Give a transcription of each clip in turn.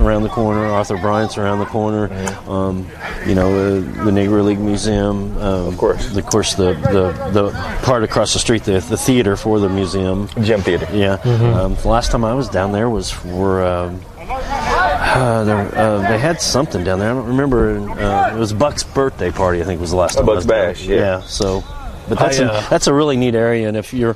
around the corner. Arthur Bryant's around the corner. You know, the Negro League Museum. Of course. The part across the street, the theater for the museum. Gym theater. Yeah. The last time I was down there was for... they had something down there. I don't remember. It was Buck's birthday party, I think, was the last time. Buck's Bash, yeah. So, but that's a really neat area. And if you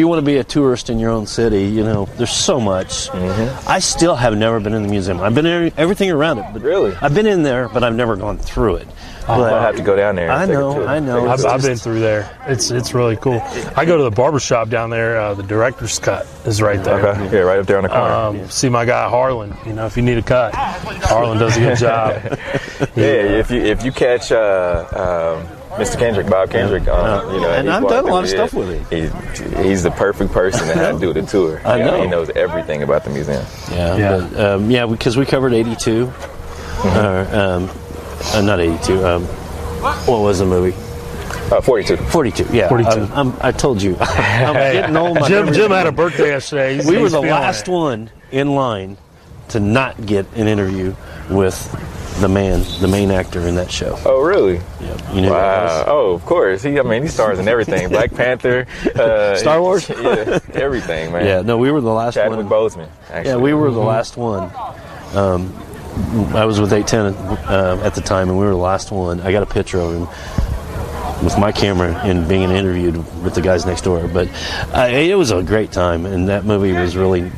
want to be a tourist in your own city, you know, there's so much. I still have never been in the museum. I've been in everything around it. But really? I've been in there, but I've never gone through it. But I have to go down there. I know. I've been through there. It's really cool. I go to the barbershop down there. The director's cut is right there. Okay. Yeah, right up there on the corner. See my guy Harlan. You know, if you need a cut, Harlan does a good job. If you catch Mr. Kendrick, Bob Kendrick, you know, and I've done a lot of stuff with him. He's the perfect person to have do the tour. I know. He knows everything about the museum. Because we covered 82. Not 82. What was the movie? 42. 42, yeah. 42. I told you. I'm getting old. Jim had a birthday yesterday. We were the last one in line to not get an interview with the main actor in that show. Oh, really? Yeah. You know wow. Oh, of course. He stars in everything. Black Panther. Star Wars? Yeah, everything, man. Yeah, no, we were the last Chadwick one. Boseman, actually. Yeah, we were the last one. I was with 810 at the time, and we were the last one. I got a picture of him with my camera and being interviewed with the guys next door. But it was a great time, and that movie was really...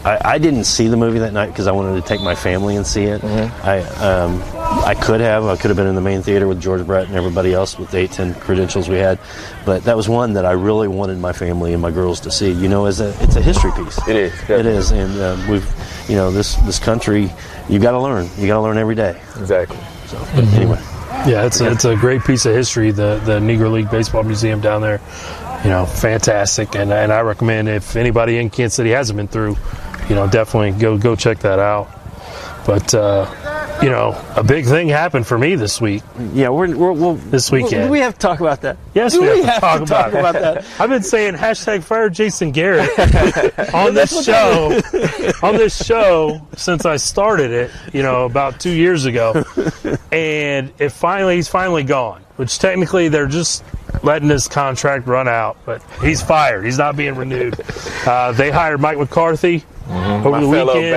I didn't see the movie that night because I wanted to take my family and see it. I could have been in the main theater with George Brett and everybody else with the 810 credentials we had. But that was one that I really wanted my family and my girls to see. You know, it's a history piece. It is. Definitely. It is, and we've, you know, this country... You got to learn. You got to learn every day. Exactly. So, anyway. Yeah, it's a great piece of history. The Negro League Baseball Museum down there, you know, fantastic. And I recommend if anybody in Kansas City hasn't been through, you know, definitely go check that out. But you know, a big thing happened for me this week. Yeah, we'll this weekend. Do we have to talk about that? Yes, we have to talk about that. I've been saying #fire Jason Garrett on this show since I started it, you know, about 2 years ago, and he's finally gone. Which technically they're just letting his contract run out, but he's fired. He's not being renewed. They hired Mike McCarthy. Over my the fellow weekend.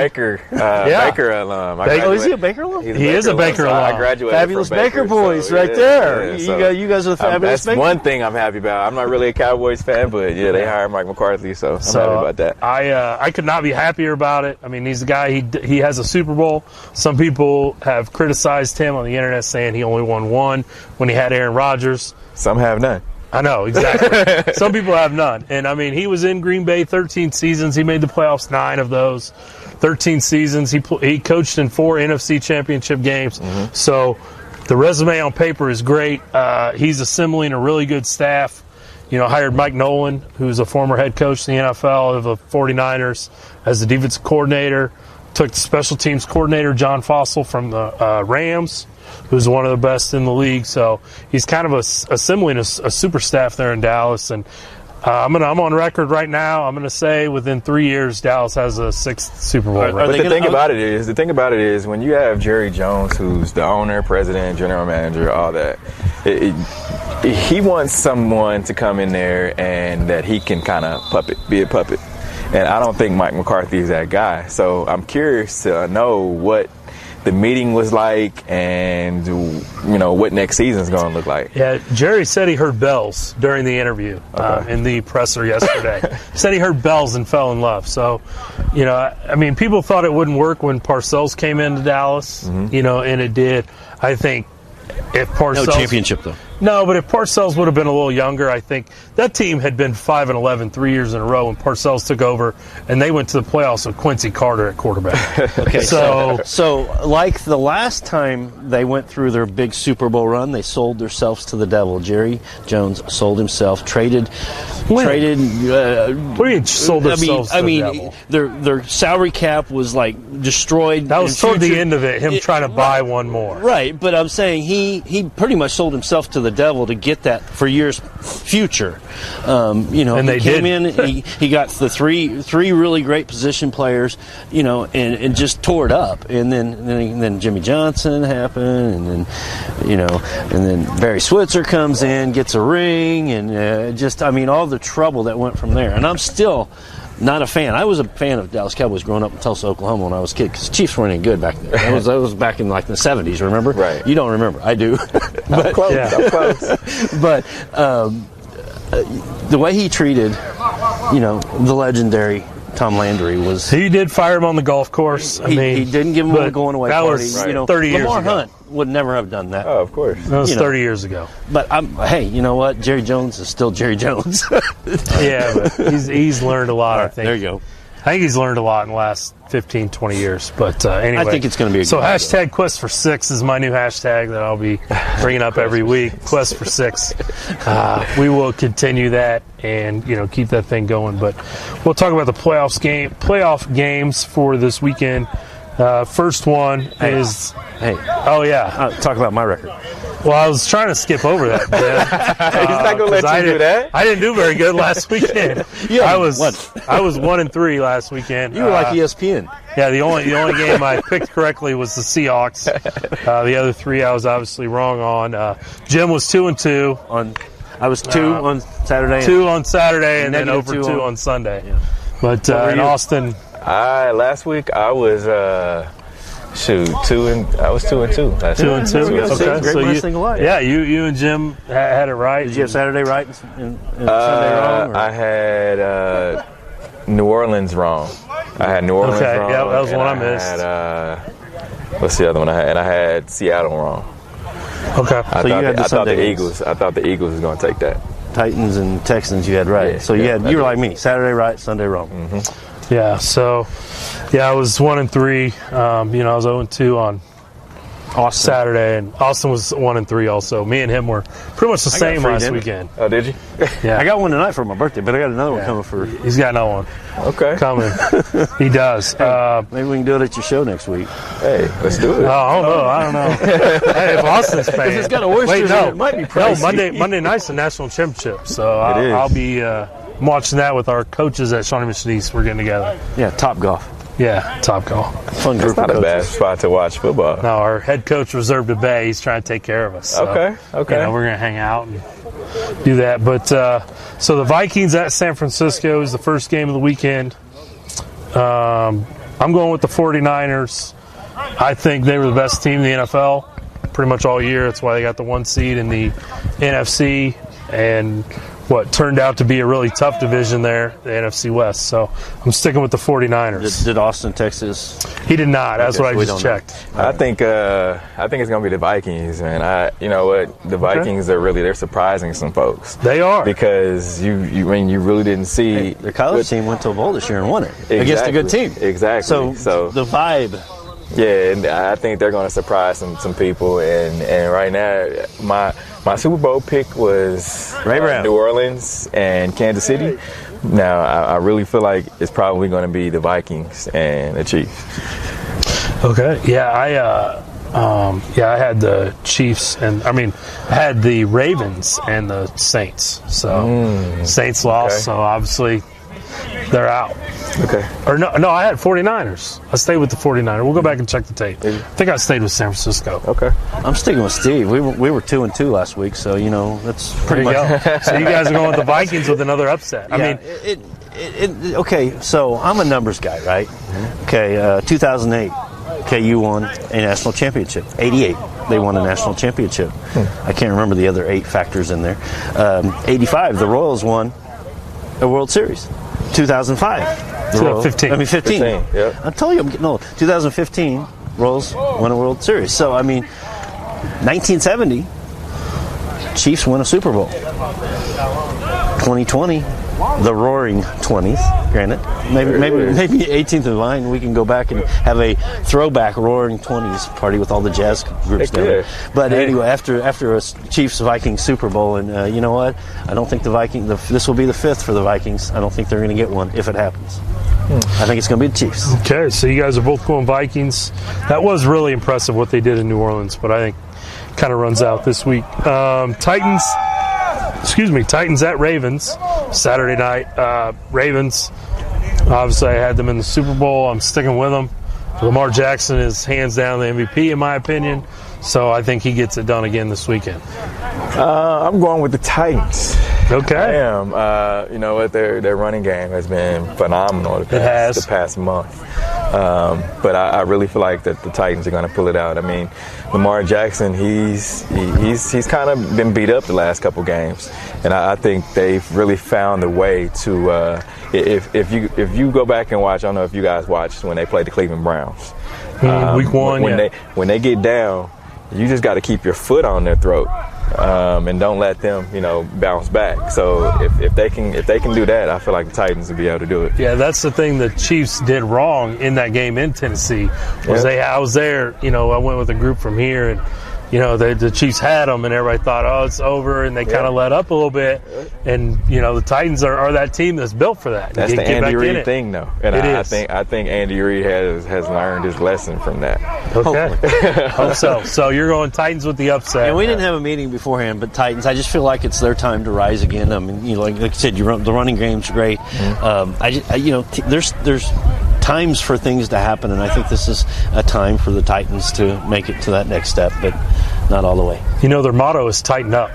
Baker alum. Is he a Baker alum? He is a Baker alum. I graduated Fabulous from Baker boys, right there. Yeah, you guys are the fabulous that's Baker. one thing I'm happy about. I'm not really a Cowboys fan, but yeah, they hired Mike McCarthy, so I'm happy about that. I could not be happier about it. I mean, he's a guy. He has a Super Bowl. Some people have criticized him on the internet, saying he only won one when he had Aaron Rodgers. Some have none. I know, exactly. Some people have none. And, I mean, he was in Green Bay 13 seasons. He made the playoffs 9 of those 13 seasons. He coached in 4 NFC championship games. So the resume on paper is great. He's assembling a really good staff. You know, hired Mike Nolan, who's a former head coach in the NFL of the 49ers, as the defensive coordinator. Took the special teams coordinator, John Fossil, from the Rams, who's one of the best in the league. So he's kind of assembling a super staff there in Dallas. And I'm on record right now. I'm going to say within 3 years, Dallas has a 6th Super Bowl ring. But the thing about it is, when you have Jerry Jones, who's the owner, president, general manager, all that, he wants someone to come in there and that he can kind of be a puppet. And I don't think Mike McCarthy is that guy. So I'm curious to know what the meeting was like and, you know, what next season's going to look like. Yeah, Jerry said he heard bells during the interview in the presser yesterday. He said he heard bells and fell in love. So, you know, I mean, people thought it wouldn't work when Parcells came into Dallas, you know, and it did. I think if Parcells... No championship, though. No, but if Parcells would have been a little younger, I think that team had been 5-11 3 years in a row when Parcells took over, and they went to the playoffs with Quincy Carter at quarterback. Okay, so like the last time they went through their big Super Bowl run, they sold themselves to the devil. Jerry Jones sold himself, traded traded. What do you mean sold themselves to the devil? Their salary cap was like destroyed. That was toward the end of it. Him trying to buy one more. Right, but I'm saying he pretty much sold himself to the devil to get that for years future. And they came did. in. He got the three really great position players. And just tore it up. And then Jimmy Johnson happened, and then Barry Switzer comes in, gets a ring, and all the trouble that went from there. And I'm still not a fan. I was a fan of Dallas Cowboys growing up in Tulsa, Oklahoma when I was a kid, because the Chiefs weren't any good back then. That was back in like the 70s, remember? Right. You don't remember. I do. I'm close. But the way he treated, the legendary Tom Landry was... He did fire him on the golf course. He didn't give him a going-away that party. Was 30 years Lamar ago. Hunt would never have done that. Oh, of course. That was 30 years ago. But hey, you know what? Jerry Jones is still Jerry Jones. Yeah, but he's learned a lot, I think. There you go. I think he's learned a lot in the last 15, 20 years. But anyway. I think it's going to be a So good hashtag Quest for Six is my new hashtag that I'll be bringing up every week. Quest for Six. We will continue that and keep that thing going. But we'll talk about the playoff games for this weekend. First one is... Hey. Oh, yeah. Talk about my record. Well, I was trying to skip over that, Ben. He's not going to let you do that. I didn't do very good last weekend. Yeah, I was 1-3 last weekend. You were like ESPN. Yeah, the only game I picked correctly was the Seahawks. The other three I was obviously wrong on. Jim was 2-2. I was 2 on Saturday. 2 on Saturday, and then over 2 2 on Sunday. Yeah. But in Austin, last week I was 2 and 2. Last 2 and 2. Okay, Great minds think alike. Yeah, you and Jim had it right. Did you have Saturday right and Sunday wrong? Or? I had New Orleans wrong. I had New Orleans wrong. Yeah, that was one I missed. What's the other one I had? And I had Seattle wrong. Okay. So you had the Sunday games. Eagles. I thought the Eagles was going to take that. Titans and Texans, you had right. Yeah, so you were like me. Saturday right, Sunday wrong. Mm-hmm. Yeah. So, I was 1-3. I was 0-2 on Austin. Saturday, and Austin was 1-3 also. Me and him were pretty much the same last weekend. Oh, did you? Yeah. I got one tonight for my birthday, but I got another one coming for... He's got another one Okay. coming. He does. Maybe we can do it at your show next week. Hey, let's do it. I don't know. Hey, if Austin's paying. If it's got oysters in it might be pricey. No, Monday night's the national championship, so It is. I'll be watching that with our coaches at Shawnee Mission East. We're getting together. Yeah, Top Golf. Yeah, Top Golf. Fun group It's not of a bad coaches. spot to watch football. No, our head coach reserved a bay. He's trying to take care of us. So, Okay. we're going to hang out and do that. But so the Vikings at San Francisco is the first game of the weekend. I'm going with the 49ers. I think they were the best team in the NFL pretty much all year. That's why they got the 1 seed in the NFC and what turned out to be a really tough division there, the NFC West. So I'm sticking with the 49ers. Did Austin, Texas? He did not. That's Okay, what so we I just don't know. checked. I think it's gonna be the Vikings, man. You know what? The Vikings they're surprising some folks. They are. Because you really didn't see Their college team went to a bowl this year and won it against a good team. Exactly. So the vibe. Yeah, and I think they're going to surprise some people. And right now, my Super Bowl pick was Ray Brown. New Orleans and Kansas City. Now, I really feel like it's probably going to be the Vikings and the Chiefs. Okay. Yeah, I had the Chiefs and I had the Ravens and the Saints. So Saints lost, Okay. so obviously they're out. Okay. Or no, I had 49ers. I stayed with the 49ers. We'll go back and check the tape. I think I stayed with San Francisco. Okay. I'm sticking with Steve. We were 2-2 last week, so that's pretty There you much. go. So you guys are going with the Vikings with another upset. Okay, so I'm a numbers guy, right? Okay, 2008, KU won a national championship. 88, they won a national championship. I can't remember the other 8 factors in there. 85, the Royals won a World Series. 2005. 2015. 15. Yep. I told you I'm getting old. 2015, Royals won a World Series. So, 1970, Chiefs win a Super Bowl. 2020, the Roaring 20th. Granted, maybe 18th and Vine. We can go back and have a throwback Roaring 20s party with all the jazz groups down there. But anyway, after a Chiefs Vikings Super Bowl, and you know what? I don't think this will be the 5th for the Vikings. I don't think they're going to get one if it happens. I think it's going to be the Chiefs. Okay, so you guys are both going Vikings. That was really impressive what they did in New Orleans, but I think it kind of runs out this week. Titans at Ravens Saturday night. Ravens, obviously I had them in the Super Bowl. I'm sticking with them. Lamar Jackson is hands down the MVP in my opinion, so I think he gets it done again this weekend. I'm going with the Titans. Okay. I am. You know what? Their running game has been phenomenal the past month. But I really feel like that the Titans are going to pull it out. I mean, Lamar Jackson, he's kind of been beat up the last couple games, and I think they've really found a way to. If you go back and watch, I don't know if you guys watched when they played the Cleveland Browns. Week 1, when they get down, you just got to keep your foot on their throat. And don't let them, bounce back. So if they can do that, I feel like the Titans will be able to do it. Yeah, that's the thing the Chiefs did wrong in that game in Tennessee. I was there. I went with a group from here, and the Chiefs had them, and everybody thought, oh, it's over, and they kind of let up a little bit. And the Titans are that team that's built for that. That's the Andy Reid thing, though, and I think Andy Reid has learned his lesson from that. Okay, hope so. So you're going Titans with the upset. And we didn't have a meeting beforehand, but Titans. I just feel like it's their time to rise again. I mean, like you said, the running game's great. There's times for things to happen, and I think this is a time for the Titans to make it to that next step, but not all the way. Their motto is tighten up.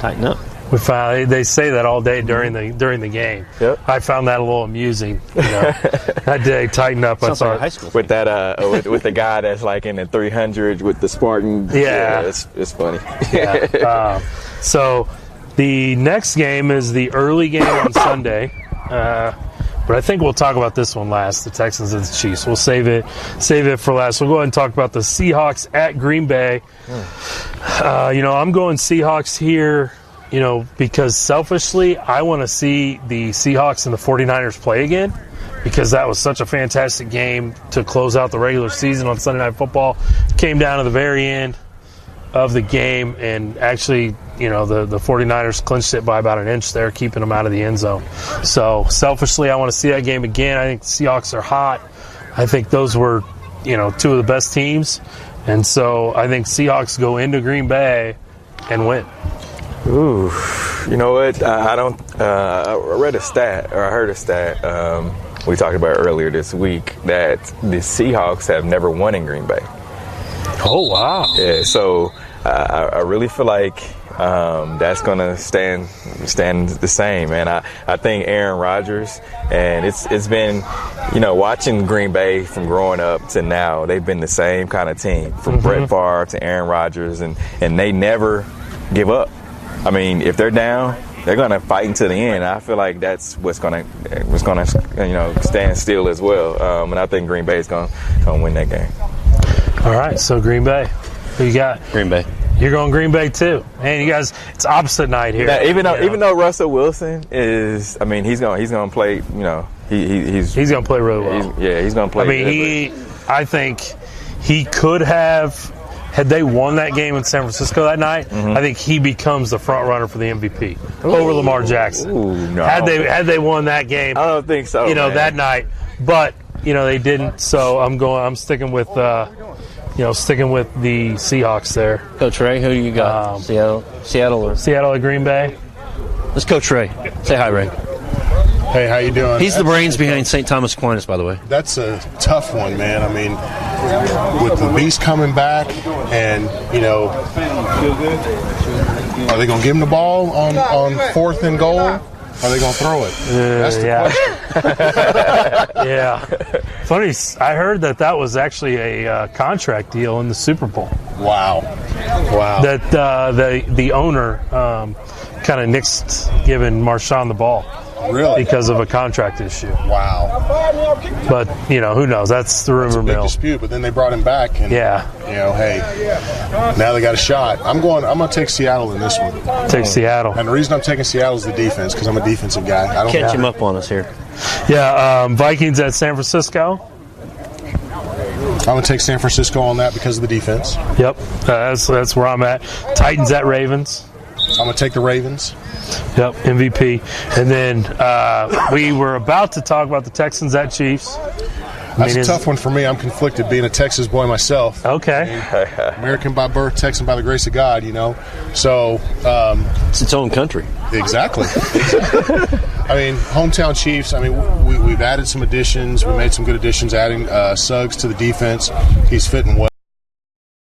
Tighten up. They say that all day during the game. Yep. I found that a little amusing. That day, tighten up. Sounds like a high school with that with the guy that's like in the 300 with the Spartan. Yeah, it's funny. Yeah. So the next game is the early game on Sunday. But I think we'll talk about this one last, the Texans and the Chiefs. We'll save it for last. We'll go ahead and talk about the Seahawks at Green Bay. I'm going Seahawks here, because selfishly, I want to see the Seahawks and the 49ers play again, because that was such a fantastic game to close out the regular season on Sunday Night Football. Came down to the very end of the game, and actually, the 49ers clinched it by about an inch there, keeping them out of the end zone. So, selfishly, I want to see that game again. I think the Seahawks are hot. I think those were, two of the best teams. And so, I think Seahawks go into Green Bay and win. Ooh, you know what? I read a stat, or I heard a stat we talked about earlier this week, that the Seahawks have never won in Green Bay. Oh, wow. Yeah, so I really feel like that's going to stand the same, man. I think Aaron Rodgers, and it's been, watching Green Bay from growing up to now, they've been the same kind of team, from Brett Favre to Aaron Rodgers, and they never give up. I mean, if they're down, they're going to fight until the end. I feel like that's what's going to stand still as well. And I think Green Bay is going to win that game. All right, so Green Bay. Who you got? Green Bay. You're going Green Bay too. Man, you guys, it's opposite night here. Now, even though Russell Wilson is, he's going to play. He's going to play really well. He's going to play. I think he could have. Had they won that game in San Francisco that night, I think he becomes the front runner for the MVP over Lamar Jackson. Ooh, no. Had they won that game, I don't think so. That night, but they didn't. So I'm sticking with the Seahawks there. Coach Ray, who do you got? Seattle at Green Bay. Let's Coach Ray. Say hi, Ray. Hey, how you doing? He's the brains behind St. Thomas Aquinas, by the way. That's a tough one, man. I mean, with the Beast coming back, and are they going to give him the ball on 4th and goal? Are they going to throw it? That's the question. Yeah. Funny, I heard that was actually a contract deal in the Super Bowl. Wow. That the owner kind of nixed giving Marshawn the ball. Really? because of a contract issue. Wow. But, who knows? That's the rumor Big mill. dispute, but then they brought him back, and hey, now they got a shot. I'm going to take Seattle in this one. Take Seattle. And the reason I'm taking Seattle is the defense, because I'm a defensive guy. I don't Catch him up on us here. Yeah, Vikings at San Francisco. I'm going to take San Francisco on that because of the defense. Yep, that's where I'm at. Titans at Ravens. I'm going to take the Ravens. Yep, MVP. And then we were about to talk about the Texans at Chiefs. That's a tough one for me. I'm conflicted being a Texas boy myself. Okay. American by birth, Texan by the grace of God, So It's its own country. Exactly. I mean, hometown Chiefs, we've added some additions. We made some good additions, adding Suggs to the defense. He's fitting well.